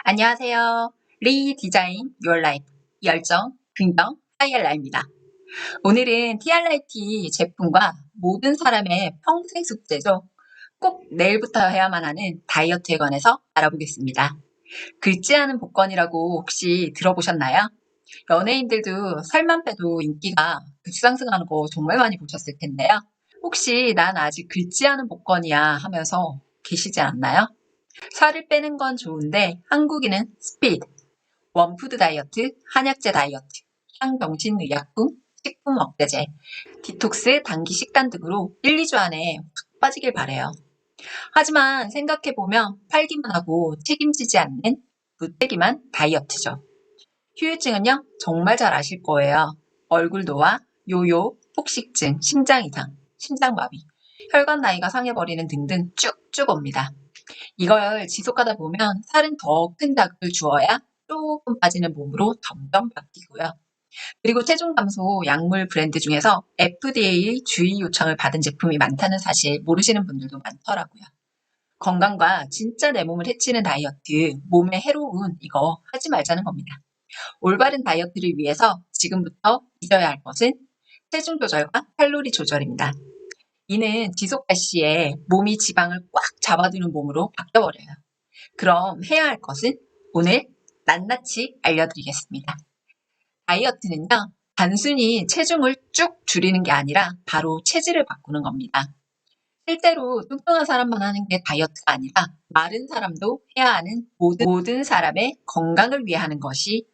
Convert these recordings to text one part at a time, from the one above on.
안녕하세요. 리디자인 Your Life 열정, 긍정, 하이엘라입니다. 오늘은 TRIT 제품과 모든 사람의 평생 숙제죠. 꼭 내일부터 해야만 하는 다이어트에 관해서 알아보겠습니다. 긁지 않은 복권이라고 혹시 들어보셨나요? 연예인들도 살만 빼도 인기가 급상승하는 거 정말 많이 보셨을 텐데요. 혹시 난 아직 긁지 않은 복권이야 하면서 계시지 않나요? 살을 빼는 건 좋은데 한국인은 스피드, 원푸드 다이어트, 한약재 다이어트, 향정신의약품, 식품 억제제, 디톡스 단기 식단 등으로 1, 2주 안에 훅 빠지길 바래요. 하지만 생각해보면 팔기만 하고 책임지지 않는 무책임한 다이어트죠. 후유증은요, 정말 잘 아실 거예요. 얼굴 노화, 요요, 폭식증, 심장 이상, 심장마비, 혈관 나이가 상해버리는 등등 쭉쭉 옵니다. 이걸 지속하다 보면 살은 더 큰 자극을 주어야 조금 빠지는 몸으로 점점 바뀌고요. 그리고 체중 감소 약물 브랜드 중에서 FDA 주의 요청을 받은 제품이 많다는 사실 모르시는 분들도 많더라고요. 건강과 진짜 내 몸을 해치는 다이어트, 몸에 해로운 이거 하지 말자는 겁니다. 올바른 다이어트를 위해서 지금부터 잊어야 할 것은 체중 조절과 칼로리 조절입니다. 이는 지속할 시에 몸이 지방을 꽉 잡아두는 몸으로 바뀌어버려요. 그럼 해야 할 것은 오늘 낱낱이 알려드리겠습니다. 다이어트는요, 단순히 체중을 쭉 줄이는 게 아니라 바로 체질을 바꾸는 겁니다. 실제로 뚱뚱한 사람만 하는 게 다이어트가 아니라 마른 사람도 해야 하는 모든 사람의 건강을 위해 하는 것이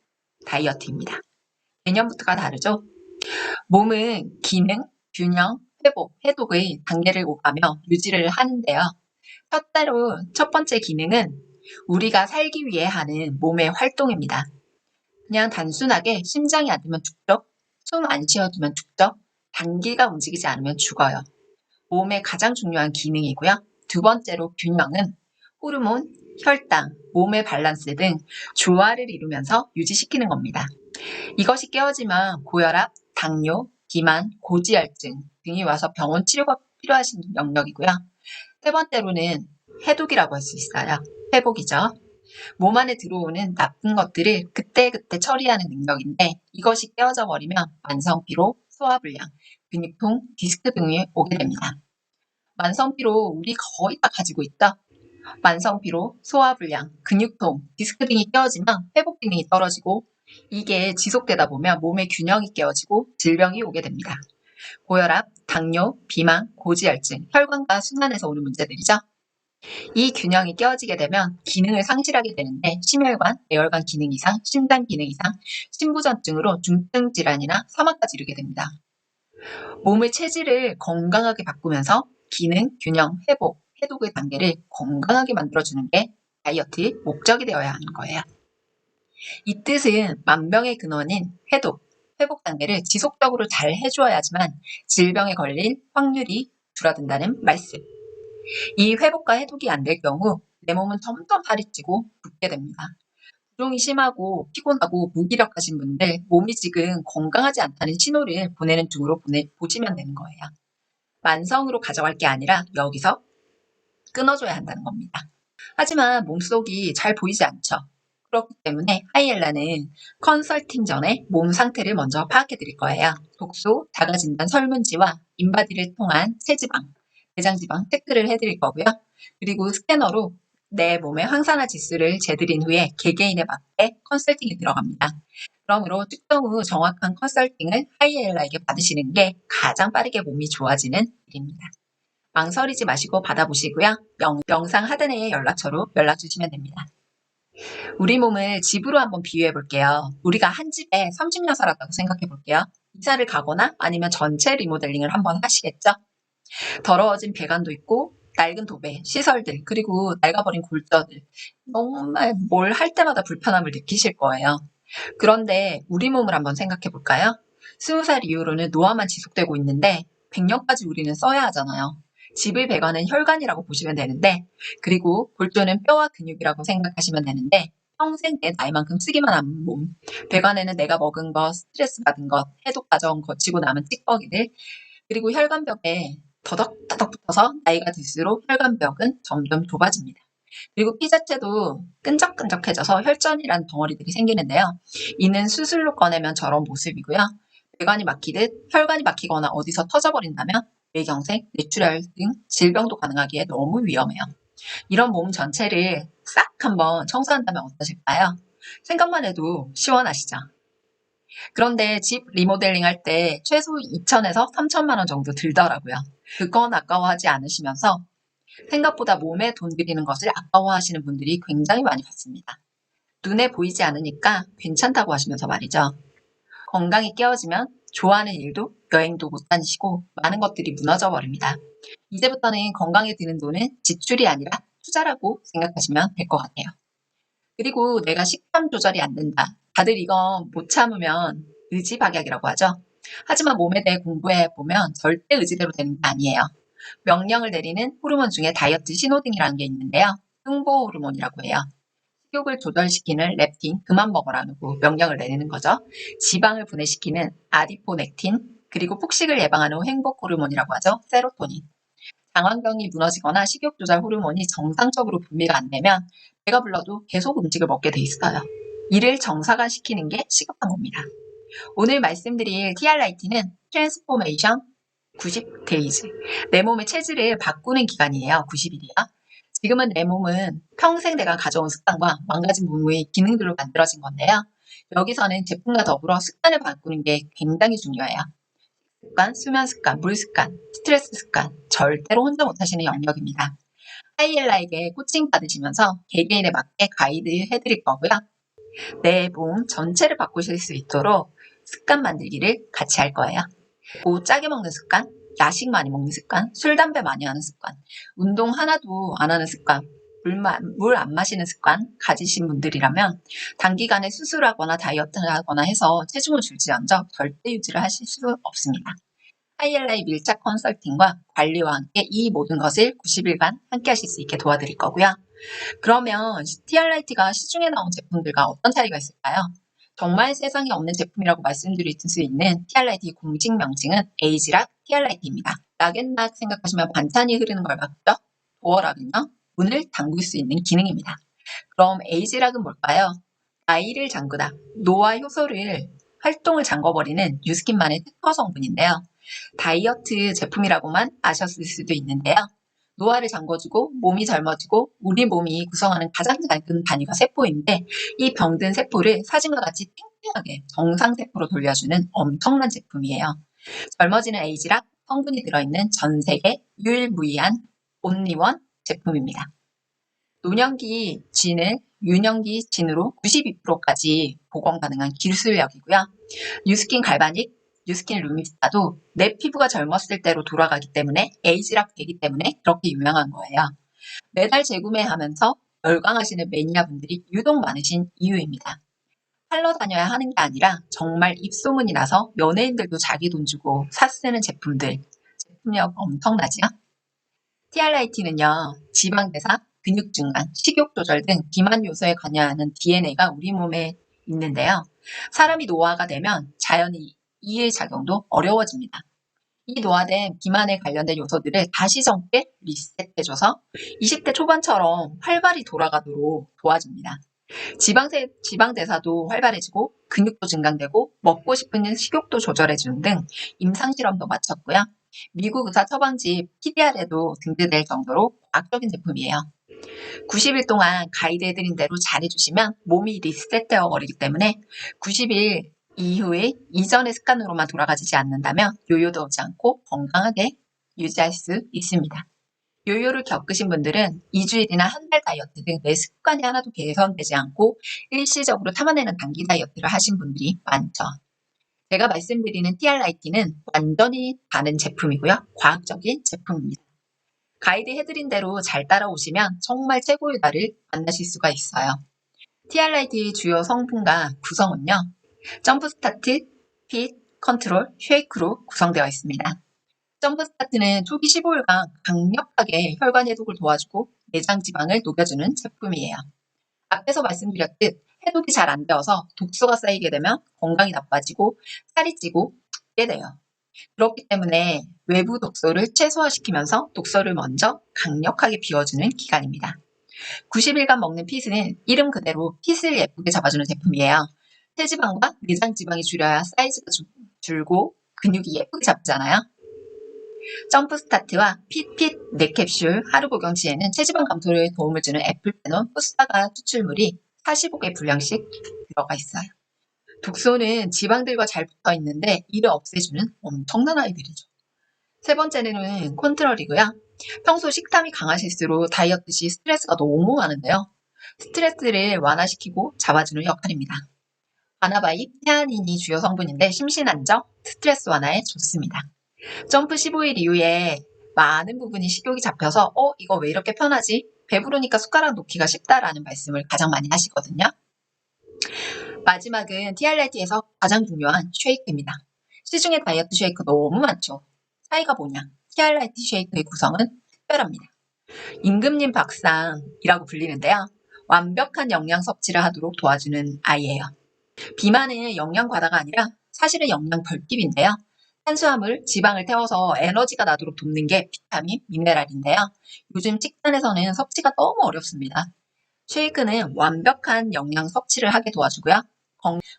다이어트입니다. 개념부터가 다르죠? 몸은 기능, 균형, 회복, 해독의 단계를 오가며 유지를 하는데요. 첫 번째 기능은 우리가 살기 위해 하는 몸의 활동입니다. 그냥 단순하게 심장이 안 뛰면 죽죠? 숨 안 쉬어주면 죽죠? 장기가 움직이지 않으면 죽어요. 몸의 가장 중요한 기능이고요. 두 번째로 균형은 호르몬, 혈당, 몸의 밸런스 등 조화를 이루면서 유지시키는 겁니다. 이것이 깨어지면 고혈압, 당뇨, 비만, 고지혈증 등이 와서 병원 치료가 필요하신 영역이고요. 세 번째로는 해독이라고 할 수 있어요. 회복이죠. 몸 안에 들어오는 나쁜 것들을 그때그때 처리하는 능력인데 이것이 깨어져 버리면 만성피로, 소화불량, 근육통, 디스크 등이 오게 됩니다. 만성피로 우리 거의 다 가지고 있다. 만성피로, 소화불량, 근육통, 디스크 등이 깨어지면 회복 기능이 떨어지고 이게 지속되다 보면 몸의 균형이 깨어지고 질병이 오게 됩니다. 고혈압, 당뇨, 비만, 고지혈증, 혈관과 순환에서 오는 문제들이죠. 이 균형이 깨어지게 되면 기능을 상실하게 되는데 심혈관, 뇌혈관 기능 이상, 심장 기능 이상, 심부전증으로 중증 질환이나 사망까지 이르게 됩니다. 몸의 체질을 건강하게 바꾸면서 기능, 균형, 회복, 해독의 단계를 건강하게 만들어주는 게 다이어트의 목적이 되어야 하는 거예요. 이 뜻은 만병의 근원인 해독, 회복 단계를 지속적으로 잘 해주어야지만 질병에 걸릴 확률이 줄어든다는 말씀. 이 회복과 해독이 안 될 경우 내 몸은 점점 살이 찌고 붓게 됩니다. 부종이 심하고 피곤하고 무기력하신 분들 몸이 지금 건강하지 않다는 신호를 보내는 중으로 보시면 되는 거예요. 만성으로 가져갈 게 아니라 여기서 끊어줘야 한다는 겁니다. 하지만 몸속이 잘 보이지 않죠. 그렇기 때문에 하이엘라는 컨설팅 전에 몸 상태를 먼저 파악해 드릴 거예요. 독소, 자가진단 설문지와 인바디를 통한 체지방, 내장지방 체크를 해드릴 거고요. 그리고 스캐너로 내 몸의 황산화 지수를 재드린 후에 개개인에 맞게 컨설팅이 들어갑니다. 그러므로 측정 후 정확한 컨설팅을 하이엘라에게 받으시는 게 가장 빠르게 몸이 좋아지는 일입니다. 망설이지 마시고 받아보시고요. 영상 하단의 연락처로 연락 주시면 됩니다. 우리 몸을 집으로 한번 비유해 볼게요. 우리가 한 집에 30년 살았다고 생각해 볼게요. 이사를 가거나 아니면 전체 리모델링을 한번 하시겠죠? 더러워진 배관도 있고 낡은 도배, 시설들, 그리고 낡아버린 골저들. 정말 뭘 할 때마다 불편함을 느끼실 거예요. 그런데 우리 몸을 한번 생각해 볼까요? 20살 이후로는 노화만 지속되고 있는데 100년까지 우리는 써야 하잖아요. 집의 배관은 혈관이라고 보시면 되는데, 그리고 골조는 뼈와 근육이라고 생각하시면 되는데, 평생 내 나이만큼 쓰기만 한 몸. 배관에는 내가 먹은 것, 스트레스 받은 것, 해독 과정 거치고 남은 찌꺼기들, 그리고 혈관벽에 더덕더덕 붙어서 나이가 들수록 혈관벽은 점점 좁아집니다. 그리고 피 자체도 끈적끈적해져서 혈전이라는 덩어리들이 생기는데요. 이는 수술로 꺼내면 저런 모습이고요. 배관이 막히듯 혈관이 막히거나 어디서 터져버린다면 뇌경색, 뇌출혈 등 질병도 가능하기에 너무 위험해요. 이런 몸 전체를 싹 한번 청소한다면 어떠실까요? 생각만 해도 시원하시죠? 그런데 집 리모델링 할 때 최소 2천에서 3천만 원 정도 들더라고요. 그건 아까워하지 않으시면서 생각보다 몸에 돈 들이는 것을 아까워하시는 분들이 굉장히 많이 봤습니다. 눈에 보이지 않으니까 괜찮다고 하시면서 말이죠. 건강이 깨어지면 좋아하는 일도 여행도 못 다니시고 많은 것들이 무너져 버립니다. 이제부터는 건강에 드는 돈은 지출이 아니라 투자라고 생각하시면 될 것 같아요. 그리고 내가 식단 조절이 안 된다. 다들 이건 못 참으면 의지박약이라고 하죠. 하지만 몸에 대해 공부해 보면 절대 의지대로 되는 게 아니에요. 명령을 내리는 호르몬 중에 다이어트 신호등이라는 게 있는데요. 흥보 호르몬이라고 해요. 식욕을 조절시키는 렙틴, 그만 먹으라고 명령을 내리는 거죠. 지방을 분해시키는 아디포넥틴, 그리고 폭식을 예방하는 행복 호르몬이라고 하죠. 세로토닌. 장환경이 무너지거나 식욕 조절 호르몬이 정상적으로 분비가 안 되면 배가 불러도 계속 음식을 먹게 돼 있어요. 이를 정상화시키는 게 시급한 겁니다. 오늘 말씀드릴 TRIT는 트랜스포메이션 90데이즈. 내 몸의 체질을 바꾸는 기간이에요. 90일이요. 지금은 내 몸은 평생 내가 가져온 습관과 망가진 몸의 기능들로 만들어진 건데요. 여기서는 제품과 더불어 습관을 바꾸는 게 굉장히 중요해요. 습관, 수면 습관, 물 습관, 스트레스 습관, 절대로 혼자 못하시는 영역입니다. 하이엘라에게 코칭 받으시면서 개개인에 맞게 가이드 해드릴 거고요. 내 몸 전체를 바꾸실 수 있도록 습관 만들기를 같이 할 거예요. 뭐 짜게 먹는 습관, 야식 많이 먹는 습관, 술, 담배 많이 하는 습관, 운동 하나도 안 하는 습관, 물 안 마시는 습관 가지신 분들이라면 단기간에 수술하거나 다이어트를 하거나 해서 체중을 줄지언정 절대 유지를 하실 수 없습니다. 하이엘라의 밀착 컨설팅과 관리와 함께 이 모든 것을 90일간 함께 하실 수 있게 도와드릴 거고요. 그러면 TRIT가 시중에 나온 제품들과 어떤 차이가 있을까요? 정말 세상에 없는 제품이라고 말씀드릴 수 있는 TRIT 공식 명칭은 에이지락 TRIT입니다. 락앤락 생각하시면 반찬이 흐르는 걸 막죠? 도어락은요, 문을 잠글 수 있는 기능입니다. 그럼 에이지락은 뭘까요? 아이를 잠그다, 노화 효소를 활동을 잠궈버리는 뉴스킨만의 특허 성분인데요. 다이어트 제품이라고만 아셨을 수도 있는데요. 노화를 잠궈주고 몸이 젊어지고 우리 몸이 구성하는 가장 작은 단위가 세포인데 이 병든 세포를 사진과 같이 탱탱하게 정상세포로 돌려주는 엄청난 제품이에요. 젊어지는 에이지락 성분이 들어있는 전 세계 유일무이한 온리원 제품입니다. 노년기 진을 유년기 진으로 92%까지 복원 가능한 기술력이고요. 뉴스킨 갈바닉, 뉴스킨 루미스타도 내 피부가 젊었을 때로 돌아가기 때문에 에이지락 되기 때문에 그렇게 유명한 거예요. 매달 재구매하면서 열광하시는 매니아분들이 유독 많으신 이유입니다. 팔러 다녀야 하는 게 아니라 정말 입소문이 나서 연예인들도 자기 돈 주고 사쓰는 제품들, 제품력 엄청나지요? TRIT는요, 지방대사, 근육중간, 식욕 조절 등 비만 요소에 관여하는 DNA가 우리 몸에 있는데요. 사람이 노화가 되면 자연히 이의 작용도 어려워집니다. 이 노화된 비만에 관련된 요소들을 다시 젊게 리셋해줘서 20대 초반처럼 활발히 돌아가도록 도와줍니다. 지방대사도 활발해지고 근육도 증강되고 먹고 싶은 식욕도 조절해주는 등 임상실험도 마쳤고요. 미국 의사 처방지 PDR에도 등재될 정도로 과학적인 제품이에요. 90일 동안 가이드해드린 대로 잘해주시면 몸이 리셋되어 버리기 때문에 90일 이후에 이전의 습관으로만 돌아가지 않는다면 요요도 오지 않고 건강하게 유지할 수 있습니다. 요요를 겪으신 분들은 2주일이나 한 달 다이어트 등 내 습관이 하나도 개선되지 않고 일시적으로 참아내는 단기 다이어트를 하신 분들이 많죠. 제가 말씀드리는 TRIT는 완전히 다른 제품이고요. 과학적인 제품입니다. 가이드 해드린 대로 잘 따라오시면 정말 최고의 나를 만나실 수가 있어요. TRIT의 주요 성분과 구성은요. 점프스타트, 핏, 컨트롤, 쉐이크로 구성되어 있습니다. 점프스타트는 초기 15일간 강력하게 혈관 해독을 도와주고 내장 지방을 녹여주는 제품이에요. 앞에서 말씀드렸듯 해독이 잘 안 되어서 독소가 쌓이게 되면 건강이 나빠지고 살이 찌고 붓게 돼요. 그렇기 때문에 외부 독소를 최소화시키면서 독소를 먼저 강력하게 비워주는 기간입니다. 90일간 먹는 핏은 이름 그대로 핏을 예쁘게 잡아주는 제품이에요. 체지방과 내장 지방이 줄여야 사이즈가 줄고 근육이 예쁘게 잡잖아요. 점프 스타트와 핏핏 넥캡슐 하루 복용 시에는 체지방 감소에 도움을 주는 애플페논 푸스타가 추출물이 45개 분량씩 들어가 있어요. 독소는 지방들과 잘 붙어 있는데 이를 없애주는 엄청난 아이들이죠. 세 번째는 컨트롤이고요. 평소 식탐이 강하실수록 다이어트 시 스트레스가 너무 많은데요. 스트레스를 완화시키고 잡아주는 역할입니다. 바나바잎, 테아닌이 주요 성분인데 심신안정, 스트레스 완화에 좋습니다. 점프 15일 이후에 많은 부분이 식욕이 잡혀서 이거 왜 이렇게 편하지? 배부르니까 숟가락 놓기가 쉽다라는 말씀을 가장 많이 하시거든요. 마지막은 TRIT에서 가장 중요한 쉐이크입니다. 시중에 다이어트 쉐이크 너무 많죠. 차이가 뭐냐? TRIT 쉐이크의 구성은 특별합니다. 임금님 밥상이라고 불리는데요. 완벽한 영양 섭취를 하도록 도와주는 아이예요. 비만은 영양 과다가 아니라 사실은 영양 결핍인데요. 탄수화물, 지방을 태워서 에너지가 나도록 돕는 게 비타민, 미네랄인데요. 요즘 식단에서는 섭취가 너무 어렵습니다. 쉐이크는 완벽한 영양 섭취를 하게 도와주고요.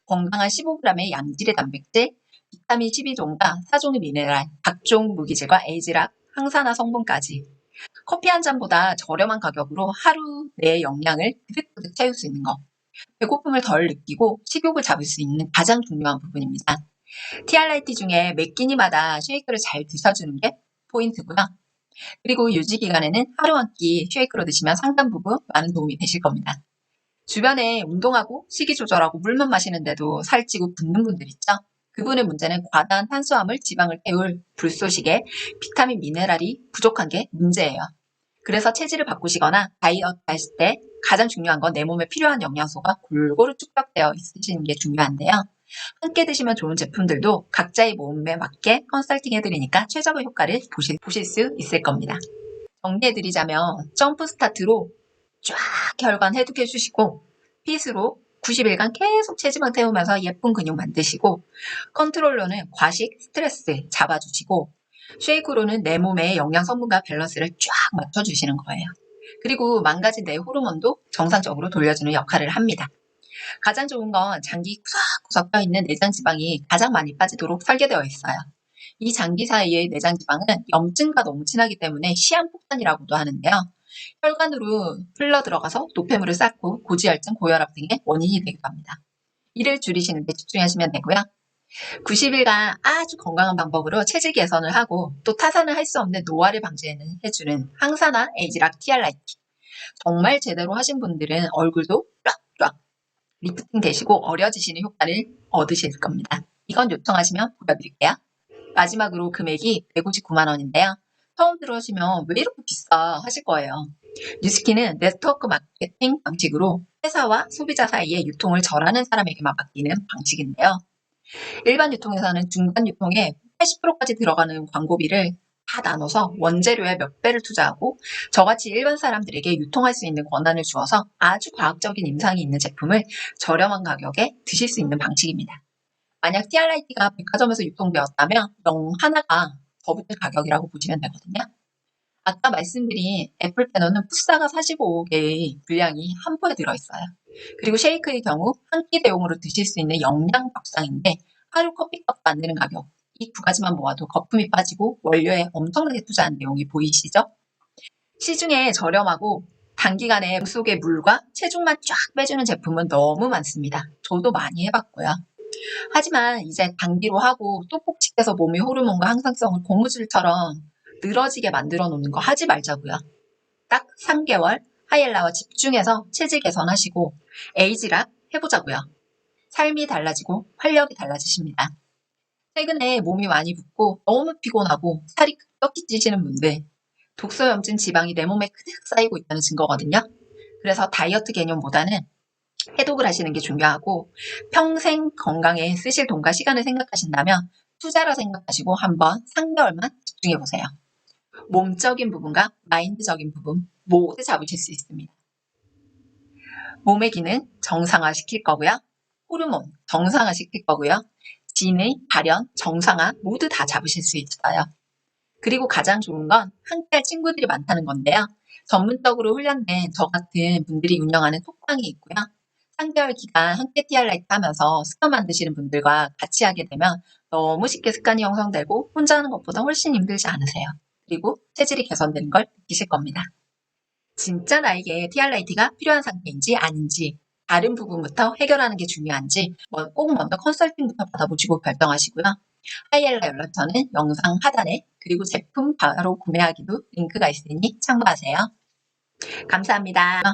건강한 15g의 양질의 단백질, 비타민 12종과 4종의 미네랄, 각종 무기질과 에이지락, 항산화 성분까지 커피 한 잔보다 저렴한 가격으로 하루 내 영양을 그득그득 채울 수 있는 거. 배고픔을 덜 느끼고 식욕을 잡을 수 있는 가장 중요한 부분입니다. TRIT 중에 매 끼니마다 쉐이크를 잘 드셔주는 게 포인트고요. 그리고 유지 기간에는 하루 한 끼 쉐이크로 드시면 상당 부분 많은 도움이 되실 겁니다. 주변에 운동하고 식이 조절하고 물만 마시는데도 살찌고 붓는 분들 있죠? 그분의 문제는 과다한 탄수화물, 지방을 태울 불소식에 비타민, 미네랄이 부족한 게 문제예요. 그래서 체질을 바꾸시거나 다이어트 하실 때 가장 중요한 건 내 몸에 필요한 영양소가 골고루 축적되어 있으시는 게 중요한데요. 함께 드시면 좋은 제품들도 각자의 몸에 맞게 컨설팅 해드리니까 최적의 효과를 보실 수 있을 겁니다. 정리해드리자면 점프 스타트로 쫙 혈관 해독해주시고 핏으로 90일간 계속 체지방 태우면서 예쁜 근육 만드시고 컨트롤러는 과식, 스트레스 잡아주시고 쉐이크로는 내 몸의 영양 성분과 밸런스를 쫙 맞춰주시는 거예요. 그리고 망가진 내 호르몬도 정상적으로 돌려주는 역할을 합니다. 가장 좋은 건 장기 구석구석 껴있는 내장 지방이 가장 많이 빠지도록 설계되어 있어요. 이 장기 사이의 내장 지방은 염증과 너무 친하기 때문에 시한폭탄이라고도 하는데요. 혈관으로 흘러 들어가서 노폐물을 쌓고 고지혈증, 고혈압 등의 원인이 되기도 합니다. 이를 줄이시는 데 집중하시면 되고요. 90일간 아주 건강한 방법으로 체질 개선을 하고 또 타산을 할 수 없는 노화를 방지해주는 항산화 에이지락 TRIT. 정말 제대로 하신 분들은 얼굴도 쫙쫙 리프팅 되시고 어려지시는 효과를 얻으실 겁니다. 이건 요청하시면 보여드릴게요. 마지막으로 금액이 159만 원인데요. 처음 들어오시면 왜 이렇게 비싸 하실 거예요. 뉴스킨은 네트워크 마케팅 방식으로 회사와 소비자 사이의 유통을 절하는 사람에게만 맡기는 방식인데요. 일반 유통에서는 중간 유통에 80%까지 들어가는 광고비를 다 나눠서 원재료에 몇 배를 투자하고 저같이 일반 사람들에게 유통할 수 있는 권한을 주어서 아주 과학적인 임상이 있는 제품을 저렴한 가격에 드실 수 있는 방식입니다. 만약 TRIT가 백화점에서 유통되었다면 영 하나가 더 붙을 가격이라고 보시면 되거든요. 아까 말씀드린 애플페논은 푸싸가 45개의 분량이 한 포에 들어있어요. 그리고 쉐이크의 경우 한 끼 대용으로 드실 수 있는 영양 밥상인데 하루 커피값 만드는 가격 이 두 가지만 모아도 거품이 빠지고 원료에 엄청나게 투자한 내용이 보이시죠? 시중에 저렴하고 단기간에 속의 물과 체중만 쫙 빼주는 제품은 너무 많습니다. 저도 많이 해봤고요. 하지만 이제 단기로 하고 또 폭식돼서 몸의 호르몬과 항상성을 고무줄처럼 늘어지게 만들어 놓는 거 하지 말자고요. 딱 3개월 하이엘라와 집중해서 체질 개선하시고 에이지락 해보자고요. 삶이 달라지고 활력이 달라지십니다. 최근에 몸이 많이 붓고 너무 피곤하고 살이 급격히 찌시는 분들 독소염증 지방이 내 몸에 크득 쌓이고 있다는 증거거든요. 그래서 다이어트 개념보다는 해독을 하시는 게 중요하고 평생 건강에 쓰실 돈과 시간을 생각하신다면 투자라 생각하시고 한번 3개월만 집중해 보세요. 몸적인 부분과 마인드적인 부분 모두 잡으실 수 있습니다. 몸의 기능 정상화시킬 거고요. 호르몬 정상화시킬 거고요. 진의 발현, 정상화 모두 다 잡으실 수 있어요. 그리고 가장 좋은 건 함께할 친구들이 많다는 건데요. 전문적으로 훈련된 저 같은 분들이 운영하는 톡방이 있고요. 3개월 기간 함께 TR라이트 하면서 습관 만드시는 분들과 같이 하게 되면 너무 쉽게 습관이 형성되고 혼자 하는 것보다 훨씬 힘들지 않으세요. 그리고 체질이 개선되는 걸 느끼실 겁니다. 진짜 나에게 TR라이트가 필요한 상태인지 아닌지 다른 부분부터 해결하는 게 중요한지 꼭 먼저 컨설팅부터 받아보시고 결정하시고요. 하이엘라 연락처는 영상 하단에 그리고 제품 바로 구매하기도 링크가 있으니 참고하세요. 감사합니다.